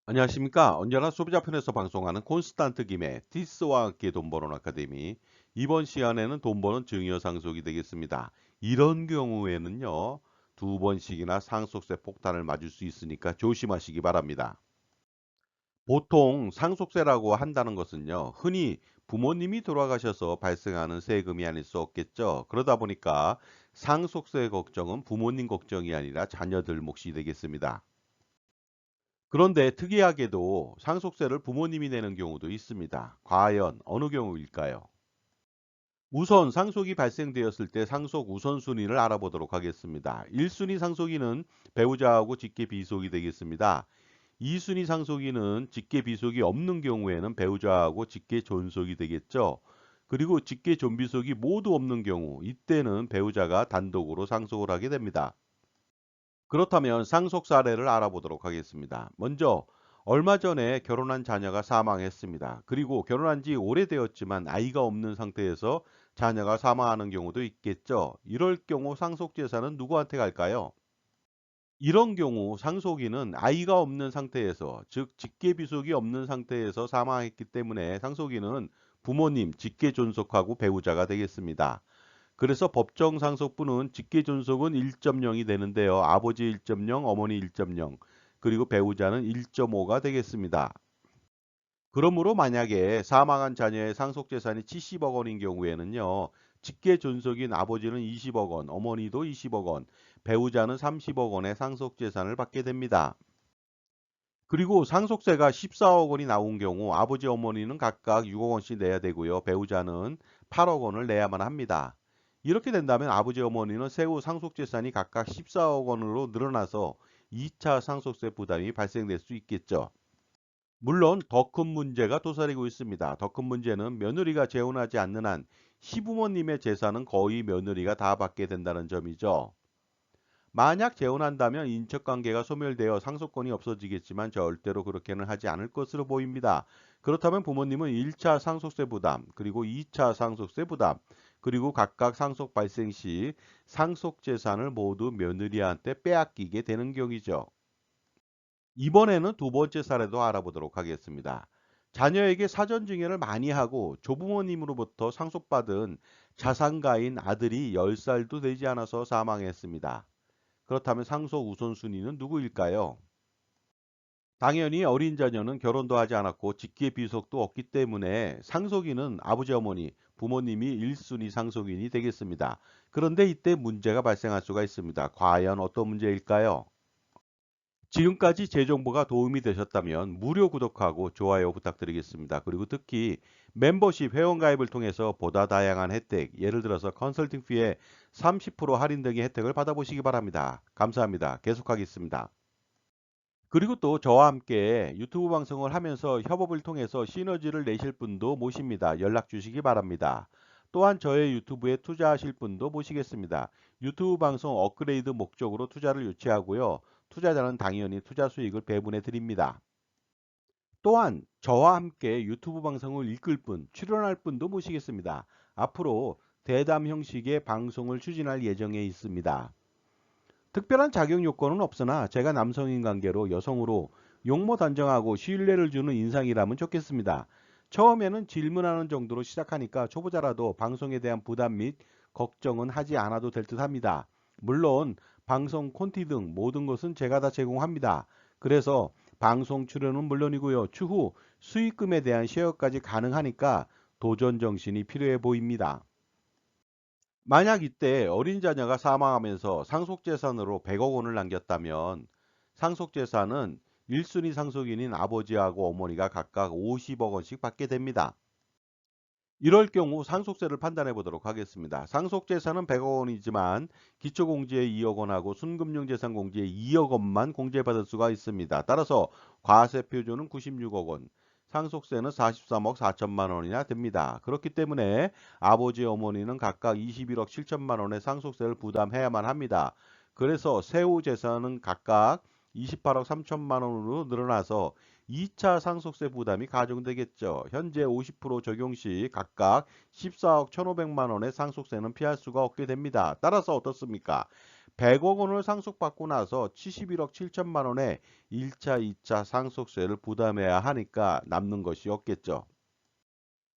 안녕하십니까. 언제나 소비자 편에서 방송하는 콘스탄트 김의 티스와 함께 돈 버는 아카데미. 이번 시간에는 돈 버는 증여 상속이 되겠습니다. 이런 경우에는요, 두 번씩이나 상속세 폭탄을 맞을 수 있으니까 조심하시기 바랍니다. 보통 상속세라고 한다는 것은요, 흔히 부모님이 돌아가셔서 발생하는 세금이 아닐 수 없겠죠. 그러다 보니까 상속세 걱정은 부모님 걱정이 아니라 자녀들 몫이 되겠습니다. 그런데 특이하게도 상속세를 부모님이 내는 경우도 있습니다. 과연 어느 경우일까요? 우선 상속이 발생되었을 때 상속 우선순위를 알아보도록 하겠습니다. 1순위 상속인은 배우자하고 직계 비속이 되겠습니다. 2순위 상속인은 직계 비속이 없는 경우에는 배우자하고 직계 존속이 되겠죠. 그리고 직계 존비속이 모두 없는 경우, 이때는 배우자가 단독으로 상속을 하게 됩니다. 그렇다면 상속 사례를 알아보도록 하겠습니다. 먼저 얼마 전에 결혼한 자녀가 사망했습니다. 그리고 결혼한 지 오래되었지만 아이가 없는 상태에서 자녀가 사망하는 경우도 있겠죠. 이럴 경우 상속 재산은 누구한테 갈까요? 이런 경우 상속인은 아이가 없는 상태에서, 즉 직계비속이 없는 상태에서 사망했기 때문에 상속인은 부모님, 직계존속하고 배우자가 되겠습니다. 그래서 법정 상속분은 직계 존속은 1.0이 되는데요. 아버지 1.0, 어머니 1.0, 그리고 배우자는 1.5가 되겠습니다. 그러므로 만약에 사망한 자녀의 상속 재산이 70억 원인 경우에는요. 직계 존속인 아버지는 20억 원, 어머니도 20억 원, 배우자는 30억 원의 상속 재산을 받게 됩니다. 그리고 상속세가 14억 원이 나온 경우 아버지 어머니는 각각 6억 원씩 내야 되고요. 배우자는 8억 원을 내야만 합니다. 이렇게 된다면 아버지 어머니는 세후 상속재산이 각각 14억 원으로 늘어나서 2차 상속세 부담이 발생될 수 있겠죠. 물론 더 큰 문제가 도사리고 있습니다. 더 큰 문제는 며느리가 재혼하지 않는 한 시부모님의 재산은 거의 며느리가 다 받게 된다는 점이죠. 만약 재혼한다면 인척관계가 소멸되어 상속권이 없어지겠지만 절대로 그렇게는 하지 않을 것으로 보입니다. 그렇다면 부모님은 1차 상속세 부담, 그리고 2차 상속세 부담, 그리고 각각 상속 발생 시 상속 재산을 모두 며느리한테 빼앗기게 되는 경우죠. 이번에는 두 번째 사례도 알아보도록 하겠습니다. 자녀에게 사전 증여를 많이 하고 조부모님으로부터 상속받은 자산가인 아들이 10살도 되지 않아서 사망했습니다. 그렇다면 상속 우선순위는 누구일까요? 당연히 어린 자녀는 결혼도 하지 않았고 직계 비속도 없기 때문에 상속인은 아버지 어머니, 부모님이 1순위 상속인이 되겠습니다. 그런데 이때 문제가 발생할 수가 있습니다. 과연 어떤 문제일까요? 지금까지 제 정보가 도움이 되셨다면 무료 구독하고 좋아요 부탁드리겠습니다. 그리고 특히 멤버십 회원가입을 통해서 보다 다양한 혜택, 예를 들어서 컨설팅 피에 30% 할인 등의 혜택을 받아보시기 바랍니다. 감사합니다. 계속하겠습니다. 그리고 또 저와 함께 유튜브 방송을 하면서 협업을 통해서 시너지를 내실 분도 모십니다. 연락 주시기 바랍니다. 또한 저의 유튜브에 투자하실 분도 모시겠습니다. 유튜브 방송 업그레이드 목적으로 투자를 유치하고요. 투자자는 당연히 투자 수익을 배분해 드립니다. 또한 저와 함께 유튜브 방송을 이끌 분, 출연할 분도 모시겠습니다. 앞으로 대담 형식의 방송을 추진할 예정에 있습니다. 특별한 자격 요건은 없으나 제가 남성인 관계로 여성으로 용모 단정하고 신뢰를 주는 인상이라면 좋겠습니다. 처음에는 질문하는 정도로 시작하니까 초보자라도 방송에 대한 부담 및 걱정은 하지 않아도 될 듯 합니다. 물론 방송 콘티 등 모든 것은 제가 다 제공합니다. 그래서 방송 출연은 물론이고요. 추후 수익금에 대한 쉐어까지 가능하니까 도전 정신이 필요해 보입니다. 만약 이때 어린 자녀가 사망하면서 상속재산으로 100억 원을 남겼다면 상속재산은 1순위 상속인인 아버지하고 어머니가 각각 50억 원씩 받게 됩니다. 이럴 경우 상속세를 판단해 보도록 하겠습니다. 상속재산은 100억 원이지만 기초공제에 2억 원하고 순금융재산공제에 2억 원만 공제받을 수가 있습니다. 따라서 과세표준은 96억 원, 상속세는 43억 4천만 원이나 됩니다. 그렇기 때문에 아버지 어머니는 각각 21억 7천만 원의 상속세를 부담해야만 합니다. 그래서 세후 재산은 각각 28억 3천만 원으로 늘어나서 2차 상속세 부담이 가중되겠죠. 현재 50% 적용 시 각각 14억 1,500만 원의 상속세는 피할 수가 없게 됩니다. 따라서 어떻습니까? 100억 원을 상속받고 나서 71억 7천만 원의 1차, 2차 상속세를 부담해야 하니까 남는 것이 없겠죠.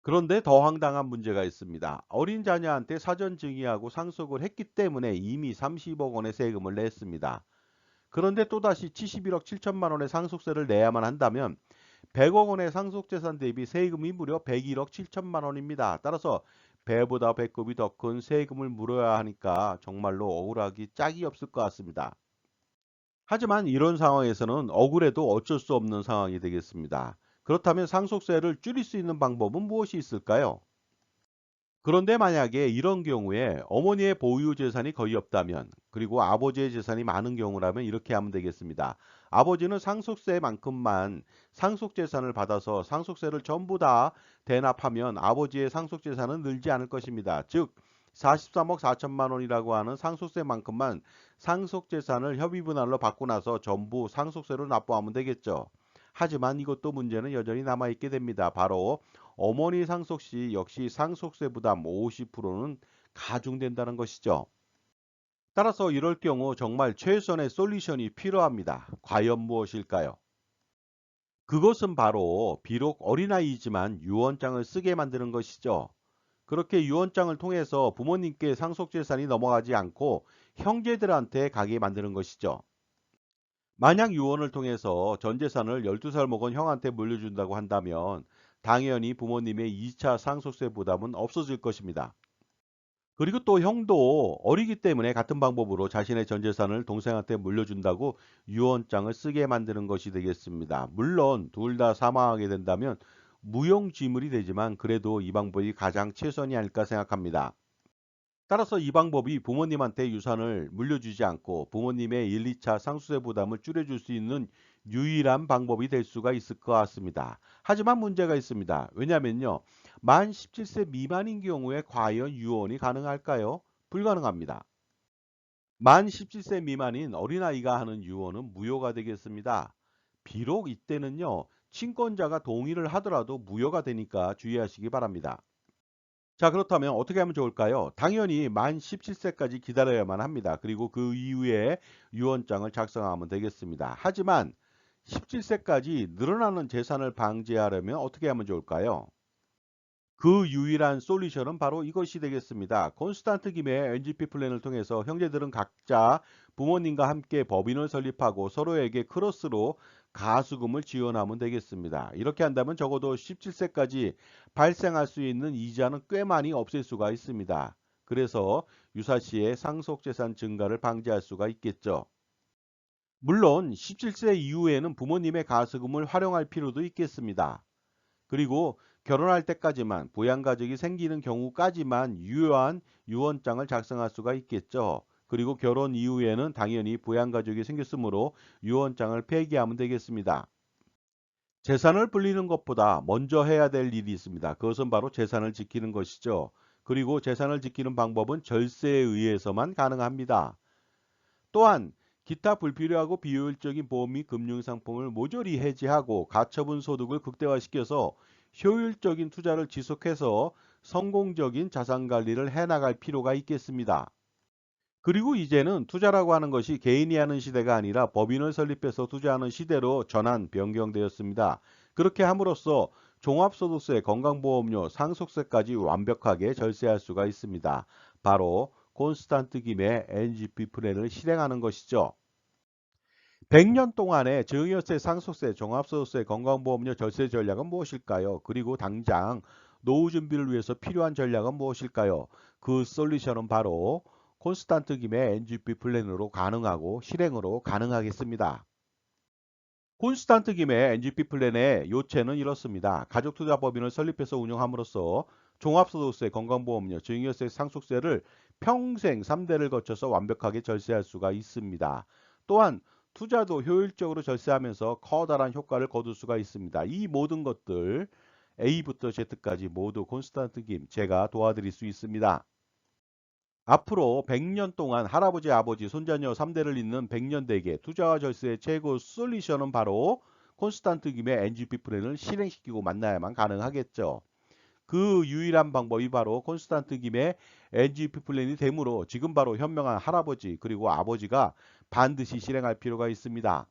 그런데 더 황당한 문제가 있습니다. 어린 자녀한테 사전 증여하고 상속을 했기 때문에 이미 30억 원의 세금을 냈습니다. 그런데 또다시 71억 7천만 원의 상속세를 내야만 한다면 100억 원의 상속재산 대비 세금이 무려 101억 7천만 원입니다. 따라서 배보다 배꼽이 더 큰 세금을 물어야 하니까 정말로 억울하기 짝이 없을 것 같습니다. 하지만 이런 상황에서는 억울해도 어쩔 수 없는 상황이 되겠습니다. 그렇다면 상속세를 줄일 수 있는 방법은 무엇이 있을까요? 그런데 만약에 이런 경우에 어머니의 보유 재산이 거의 없다면, 그리고 아버지의 재산이 많은 경우라면 이렇게 하면 되겠습니다. 아버지는 상속세만큼만 상속재산을 받아서 상속세를 전부 다 대납하면 아버지의 상속재산은 늘지 않을 것입니다. 즉 43억 4천만 원이라고 하는 상속세만큼만 상속재산을 협의분할로 받고 나서 전부 상속세로 납부하면 되겠죠. 하지만 이것도 문제는 여전히 남아있게 됩니다. 바로 어머니 상속 시 역시 상속세 부담 50%는 가중된다는 것이죠. 따라서 이럴 경우 정말 최선의 솔루션이 필요합니다. 과연 무엇일까요? 그것은 바로 비록 어린아이이지만 유언장을 쓰게 만드는 것이죠. 그렇게 유언장을 통해서 부모님께 상속재산이 넘어가지 않고 형제들한테 가게 만드는 것이죠. 만약 유언을 통해서 전 재산을 12살 먹은 형한테 물려준다고 한다면 당연히 부모님의 2차 상속세 부담은 없어질 것입니다. 그리고 또 형도 어리기 때문에 같은 방법으로 자신의 전 재산을 동생한테 물려준다고 유언장을 쓰게 만드는 것이 되겠습니다. 물론 둘 다 사망하게 된다면 무용지물이 되지만 그래도 이 방법이 가장 최선이 아닐까 생각합니다. 따라서 이 방법이 부모님한테 유산을 물려주지 않고 부모님의 1, 2차 상속세 부담을 줄여줄 수 있는 유일한 방법이 될 수가 있을 것 같습니다. 하지만 문제가 있습니다. 왜냐면요. 만 17세 미만인 경우에 과연 유언이 가능할까요? 불가능합니다. 만 17세 미만인 어린아이가 하는 유언은 무효가 되겠습니다. 비록 이때는요. 친권자가 동의를 하더라도 무효가 되니까 주의하시기 바랍니다. 자, 그렇다면 어떻게 하면 좋을까요? 당연히 만 17세까지 기다려야만 합니다. 그리고 그 이후에 유언장을 작성하면 되겠습니다. 하지만 17세까지 늘어나는 재산을 방지하려면 어떻게 하면 좋을까요? 그 유일한 솔루션은 바로 이것이 되겠습니다. 콘스탄트 김의 NGP 플랜을 통해서 형제들은 각자 부모님과 함께 법인을 설립하고 서로에게 크로스로 가수금을 지원하면 되겠습니다. 이렇게 한다면 적어도 17세까지 발생할 수 있는 이자는 꽤 많이 없앨 수가 있습니다. 그래서 유사시에 상속재산 증가를 방지할 수가 있겠죠. 물론 17세 이후에는 부모님의 가수금을 활용할 필요도 있겠습니다. 그리고 결혼할 때까지만 부양가족이 생기는 경우까지만 유효한 유언장을 작성할 수가 있겠죠. 그리고 결혼 이후에는 당연히 부양가족이 생겼으므로 유언장을 폐기하면 되겠습니다. 재산을 불리는 것보다 먼저 해야 될 일이 있습니다. 그것은 바로 재산을 지키는 것이죠. 그리고 재산을 지키는 방법은 절세에 의해서만 가능합니다. 또한 기타 불필요하고 비효율적인 보험 및 금융상품을 모조리 해지하고 가처분 소득을 극대화시켜서 효율적인 투자를 지속해서 성공적인 자산 관리를 해나갈 필요가 있겠습니다. 그리고 이제는 투자라고 하는 것이 개인이 하는 시대가 아니라 법인을 설립해서 투자하는 시대로 전환 변경되었습니다. 그렇게 함으로써 종합소득세, 건강보험료, 상속세까지 완벽하게 절세할 수가 있습니다. 바로 콘스탄트 김의 NGP 플랜을 실행하는 것이죠. 100년 동안의 증여세, 상속세, 종합소득세, 건강보험료 절세 전략은 무엇일까요? 그리고 당장 노후 준비를 위해서 필요한 전략은 무엇일까요? 그 솔루션은 바로 콘스탄트 김의 NGP 플랜으로 가능하고 실행으로 가능하겠습니다. 콘스탄트 김의 NGP 플랜의 요체는 이렇습니다. 가족투자법인을 설립해서 운영함으로써 종합소득세, 건강보험료, 증여세, 상속세를 평생 3대를 거쳐서 완벽하게 절세할 수가 있습니다. 또한 투자도 효율적으로 절세하면서 커다란 효과를 거둘 수가 있습니다. 이 모든 것들 A부터 Z까지 모두 콘스탄트 김 제가 도와드릴 수 있습니다. 앞으로 100년 동안 할아버지, 아버지, 손자녀 3대를 잇는 100년 대계 투자와 절세의 최고 솔루션은 바로 콘스탄트 김의 NGP 플랜을 실행시키고 만나야만 가능하겠죠. 그 유일한 방법이 바로 콘스탄트 김의 NGP 플랜이 되므로 지금 바로 현명한 할아버지 그리고 아버지가 반드시 실행할 필요가 있습니다.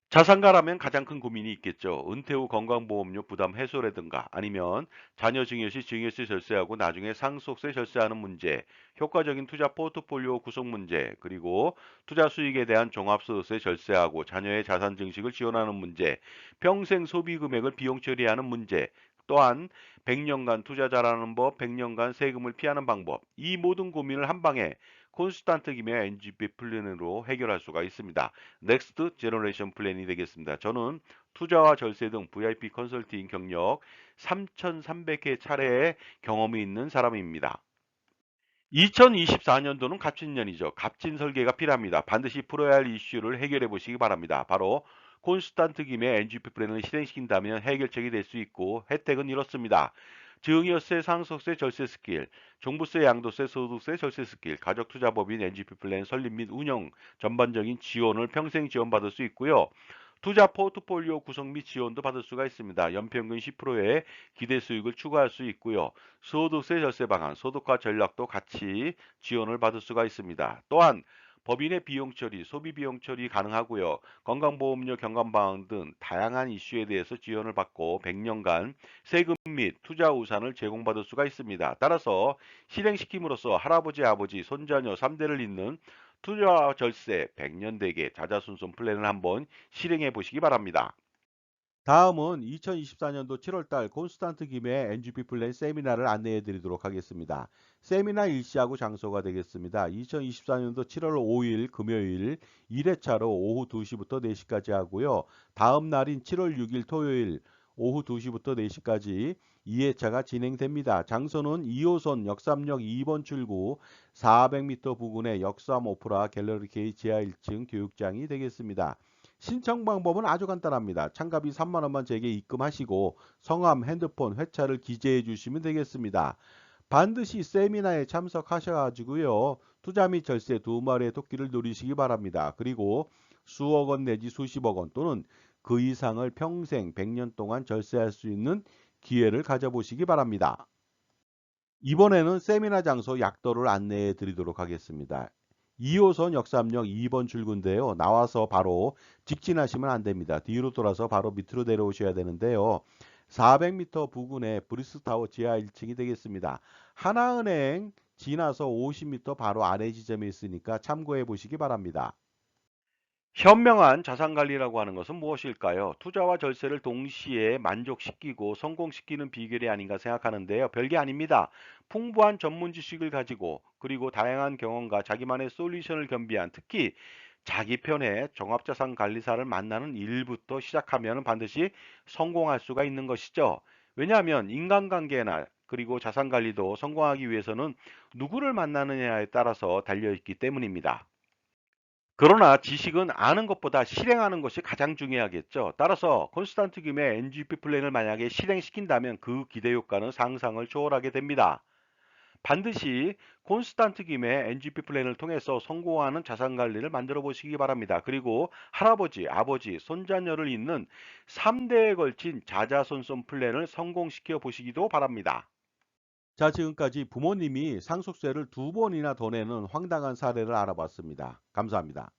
자산가라면 가장 큰 고민이 있겠죠. 은퇴 후 건강보험료 부담 해소라든가 아니면 자녀 증여 시 증여세 절세하고 나중에 상속세 절세하는 문제, 효과적인 투자 포트폴리오 구성 문제, 그리고 투자 수익에 대한 종합소득세 절세하고 자녀의 자산 증식을 지원하는 문제, 평생 소비 금액을 비용 처리하는 문제, 또한 100년간 투자 잘하는 법, 100년간 세금을 피하는 방법, 이 모든 고민을 한 방에 콘스탄트 김의 NGP 플랜으로 해결할 수가 있습니다. 넥스트 제너레이션 플랜이 되겠습니다. 저는 투자와 절세 등 VIP 컨설팅 경력 3,300회 차례의 경험이 있는 사람입니다. 2024년도는 갑진년이죠. 갑진 설계가 필요합니다. 반드시 풀어야 할 이슈를 해결해 보시기 바랍니다. 바로 콘스탄트 김의 NGP 플랜을 실행시킨다면 해결책이 될 수 있고 혜택은 이렇습니다. 증여세, 상속세, 절세 스킬, 종부세, 양도세, 소득세, 절세 스킬, 가족투자법인 NGP 플랜 설립 및 운영 전반적인 지원을 평생 지원받을 수 있고요. 투자 포트폴리오 구성 및 지원도 받을 수가 있습니다. 연평균 10%의 기대 수익을 추가할 수 있고요. 소득세 절세 방안, 소득화 전략도 같이 지원을 받을 수가 있습니다. 또한 법인의 비용 처리, 소비 비용 처리 가능하고요. 건강보험료 경감 방안 등 다양한 이슈에 대해서 지원을 받고 100년간 세금 및 투자 우산을 제공받을 수가 있습니다. 따라서 실행시킴으로써 할아버지, 아버지, 손자녀 3대를 잇는 투자 절세 100년 대계 자자손손 플랜을 한번 실행해 보시기 바랍니다. 다음은 2024년도 7월달 콘스탄트 김의 NGP 플랜 세미나를 안내해 드리도록 하겠습니다. 세미나 일시하고 장소가 되겠습니다. 2024년도 7월 5일 금요일 1회차로 오후 2시부터 4시까지 하고요. 다음 날인 7월 6일 토요일 오후 2시부터 4시까지 2회차가 진행됩니다. 장소는 2호선 역삼역 2번 출구 400m 부근의 역삼 오프라 갤러리 K 지하 1층 교육장이 되겠습니다. 신청 방법은 아주 간단합니다. 참가비 3만 원만 제게 입금하시고 성함, 핸드폰, 회차를 기재해 주시면 되겠습니다. 반드시 세미나에 참석하셔가지고요. 투자 및 절세 두 마리의 토끼를 노리시기 바랍니다. 그리고 수억 원 내지 수십억 원 또는 그 이상을 평생 100년 동안 절세할 수 있는 기회를 가져보시기 바랍니다. 이번에는 세미나 장소 약도를 안내해 드리도록 하겠습니다. 2호선 역삼역 2번 출구인데요. 나와서 바로 직진하시면 안 됩니다. 뒤로 돌아서 바로 밑으로 내려오셔야 되는데요. 400m 부근에 브리스타워 지하 1층이 되겠습니다. 하나은행 지나서 50m 바로 아래 지점에 있으니까 참고해 보시기 바랍니다. 현명한 자산관리라고 하는 것은 무엇일까요? 투자와 절세를 동시에 만족시키고 성공시키는 비결이 아닌가 생각하는데요. 별게 아닙니다. 풍부한 전문 지식을 가지고 그리고 다양한 경험과 자기만의 솔루션을 겸비한 특히 자기 편의 종합자산관리사를 만나는 일부터 시작하면 반드시 성공할 수가 있는 것이죠. 왜냐하면 인간관계나 그리고 자산관리도 성공하기 위해서는 누구를 만나느냐에 따라서 달려있기 때문입니다. 그러나 지식은 아는 것보다 실행하는 것이 가장 중요하겠죠. 따라서 콘스탄트 김의 NGP 플랜을 만약에 실행시킨다면 그 기대 효과는 상상을 초월하게 됩니다. 반드시 콘스탄트 김의 NGP 플랜을 통해서 성공하는 자산 관리를 만들어 보시기 바랍니다. 그리고 할아버지, 아버지, 손자녀를 잇는 3대에 걸친 자자손손 플랜을 성공시켜 보시기도 바랍니다. 자, 지금까지 부모님이 상속세를 두 번이나 더 내는 황당한 사례를 알아봤습니다. 감사합니다.